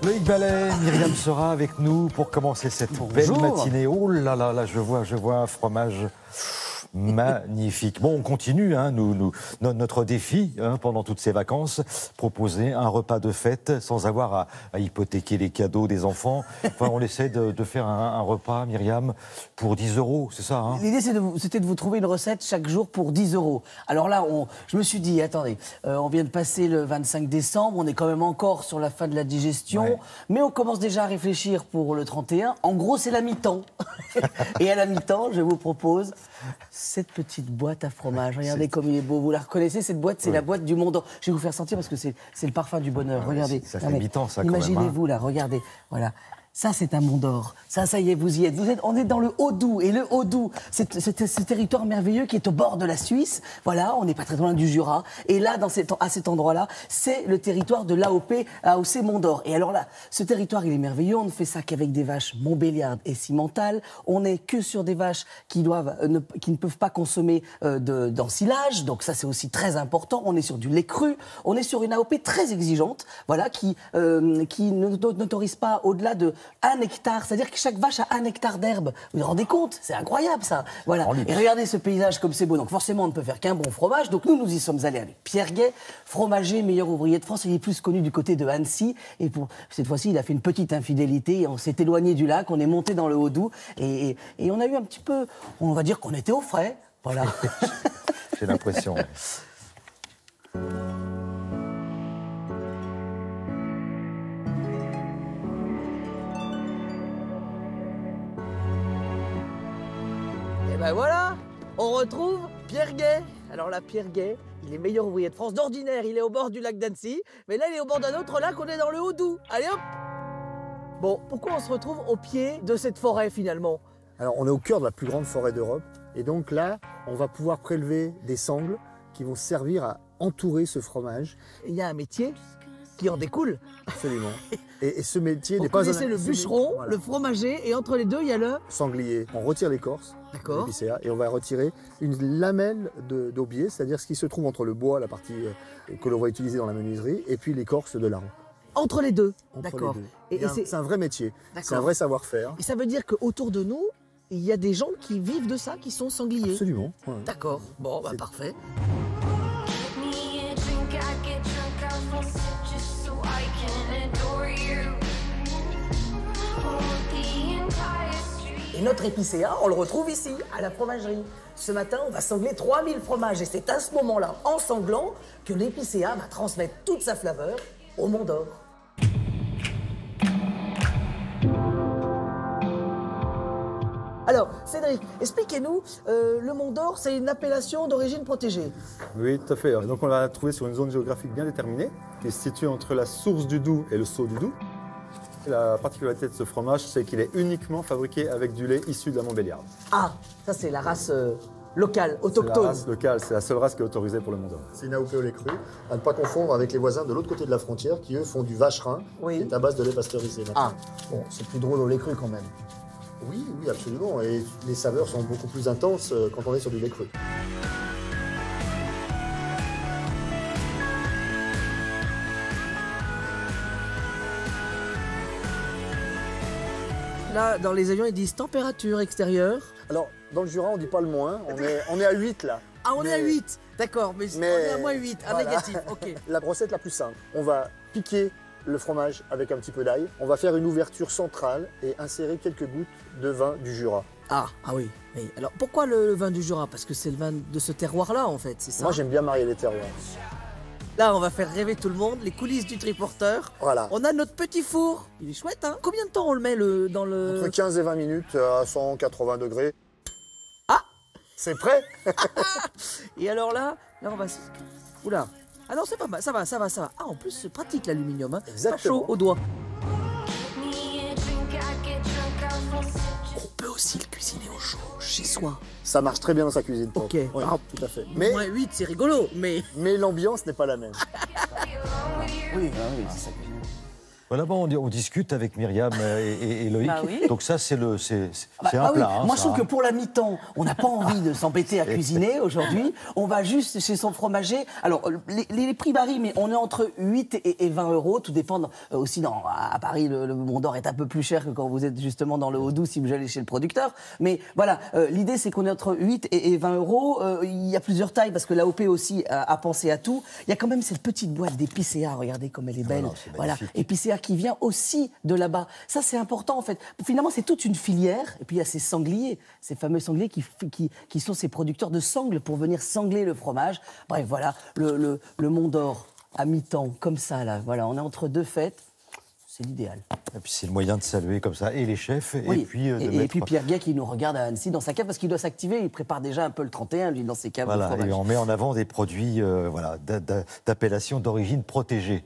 Loïc Ballet, Myriam sera avec nous pour commencer cette belle matinée. Oh là là, là, je vois un fromage magnifique. Bon, on continue, hein, notre défi pendant toutes ces vacances, proposer un repas de fête sans avoir à hypothéquer les cadeaux des enfants. Enfin, on essaie de faire un repas, Myriam, pour 10 €, c'est ça, hein? L'idée, c'était de vous trouver une recette chaque jour pour 10 €. Alors là, je me suis dit, attendez, on vient de passer le 25 décembre, on est quand même encore sur la fin de la digestion, ouais. Mais on commence déjà à réfléchir pour le 31. En gros, c'est la mi-temps. Et à la mi-temps, je vous propose cette petite boîte à fromage. Regardez comme il est beau. Vous la reconnaissez, cette boîte? C'est la boîte du Mont d'Or. Je vais vous faire sentir parce que c'est le parfum du bonheur. Regardez. Ça fait mi-temps, ça, quand même. Imaginez-vous, là, regardez. Voilà. Ça, c'est un Mont d'Or. Ça y est, vous y êtes. On est dans le Haut-Doubs. Et le Haut-Doubs, c'est ce territoire merveilleux qui est au bord de la Suisse. Voilà, on n'est pas très loin du Jura. Et là, à cet endroit-là, c'est le territoire de l'AOC Mont d'Or. Et alors là, ce territoire, il est merveilleux. On ne fait ça qu'avec des vaches montbéliardes et cimentales. On n'est que sur des vaches qui ne peuvent pas consommer d'ensilage. Donc ça, c'est aussi très important. On est sur du lait cru. On est sur une AOP très exigeante, voilà, qui n'autorise pas au-delà de 1 hectare, c'est-à-dire que chaque vache a 1 hectare d'herbe. Vous vous rendez compte? C'est incroyable, ça. Voilà. Et regardez ce paysage comme c'est beau. Donc forcément, on ne peut faire qu'un bon fromage. Donc nous y sommes allés avec Pierre Gay, fromager, meilleur ouvrier de France. Il est plus connu du côté de Annecy. Et pour cette fois-ci, il a fait une petite infidélité. On s'est éloigné du lac, on est monté dans le Haut-Doubs. Et on a eu un petit peu, on va dire qu'on était au frais. Voilà. J'ai l'impression. Ben voilà, on retrouve Pierre Gay. Alors là, Pierre Gay, il est meilleur ouvrier de France. D'ordinaire, il est au bord du lac d'Annecy. Mais là, il est au bord d'un autre lac, on est dans le Haut-Doubs. Allez hop! Bon, pourquoi on se retrouve au pied de cette forêt finalement? Alors, on est au cœur de la plus grande forêt d'Europe. Et donc là, on va pouvoir prélever des sangles qui vont servir à entourer ce fromage. Il y a un métier qui en découle. Absolument. Et ce métier n'est Vous pas connaissez le bûcheron, voilà. Le fromager, et entre les deux, il y a le sanglier. On retire l'écorce, l'épicéa, et on va retirer une lamelle d'aubier, c'est-à-dire ce qui se trouve entre le bois, la partie que l'on va utiliser dans la menuiserie, et puis l'écorce de larron. Entre les deux. D'accord. C'est un vrai métier, c'est un vrai savoir-faire. Et ça veut dire qu'autour de nous, il y a des gens qui vivent de ça, qui sont sangliers. Absolument. Ouais. D'accord. Bon, bah parfait. Et notre épicéa, on le retrouve ici, à la fromagerie. Ce matin, on va sangler 3000 fromages. Et c'est à ce moment-là, en sanglant, que l'épicéa va transmettre toute sa flaveur au Mont d'Or. Alors, Cédric, expliquez-nous, le Mont d'Or, c'est une appellation d'origine protégée. Oui, tout à fait. Donc on l'a trouvé sur une zone géographique bien déterminée, qui se situe entre la source du Doubs et le Saut du Doubs. La particularité de ce fromage, c'est qu'il est uniquement fabriqué avec du lait issu de la Montbéliarde. Ah, ça c'est la race locale, autochtone. C'est la race locale, c'est la seule race qui est autorisée pour le Mont d'Or. C'est une AOP au lait cru, à ne pas confondre avec les voisins de l'autre côté de la frontière qui, eux, font du vacherin, qui est à base de lait pasteurisé. Ah, bon, c'est plus drôle au lait cru quand même. Oui, absolument. Et les saveurs sont beaucoup plus intenses quand on est sur du lait cru. là, dans les avions, ils disent température extérieure. Alors, dans le Jura, on ne dit pas le moins. On est à 8 là. Ah, on est à 8. D'accord, mais on est à moins 8, à voilà. négatif. Ok. La recette la plus simple. On va piquer le fromage avec un petit peu d'ail. On va faire une ouverture centrale et insérer quelques gouttes de vin du Jura. Ah oui. Alors, pourquoi le vin du Jura? Parce que c'est le vin de ce terroir-là, en fait, c'est ça? Moi, j'aime bien marier les terroirs. Là, on va faire rêver tout le monde, les coulisses du triporteur. Voilà. On a notre petit four. Il est chouette, hein? Combien de temps on le met dans le... Entre 15 et 20 minutes à 180 degrés. Ah! C'est prêt? Et alors là, on va... Oula. Ah non, c'est pas mal, ça va. Ah, en plus, c'est pratique l'aluminium, hein? Exactement. Pas chaud au doigt. On peut aussi le cuisiner au chaud, chez soi. Ça marche très bien dans sa cuisine. Ok. Oui, Ah, tout à fait. Moins 8, c'est rigolo, mais... Mais l'ambiance n'est pas la même. Oui, c'est ça. Voilà, bon, on discute avec Myriam et Loïc. Bah oui. Donc ça, c'est un Ah plat. oui. Hein, Moi, je ça, trouve que pour la mi-temps, on n'a pas envie de s'embêter à cuisiner aujourd'hui. On va juste chez son fromager. Alors, les prix varient, mais on est entre 8 et 20 euros. Tout dépend aussi. À Paris, le Mont d'Or est un peu plus cher que quand vous êtes justement dans le Haut-Doubs si vous allez chez le producteur. Mais voilà, l'idée, c'est qu'on est entre 8 et 20 euros. Il y a plusieurs tailles parce que l'AOP aussi a pensé à tout. Il y a quand même cette petite boîte d'épicéa. Regardez comme elle est belle. Voilà, épicéa qui vient aussi de là-bas. Ça, c'est important, en fait. Finalement, c'est toute une filière. Et puis, il y a ces sangliers, ces fameux sangliers qui sont ces producteurs de sangles pour venir sangler le fromage. Bref, voilà, le Mont d'Or à mi-temps, comme ça, là. Voilà, on est entre deux fêtes. C'est l'idéal. Et puis c'est le moyen de saluer comme ça et les chefs oui. et puis et puis Pierre Guet qui nous regarde à Annecy dans sa cave parce qu'il doit s'activer. Il prépare déjà un peu le 31, lui, dans ses caves de voilà, fromage. et on met en avant des produits d'appellation d'origine protégée.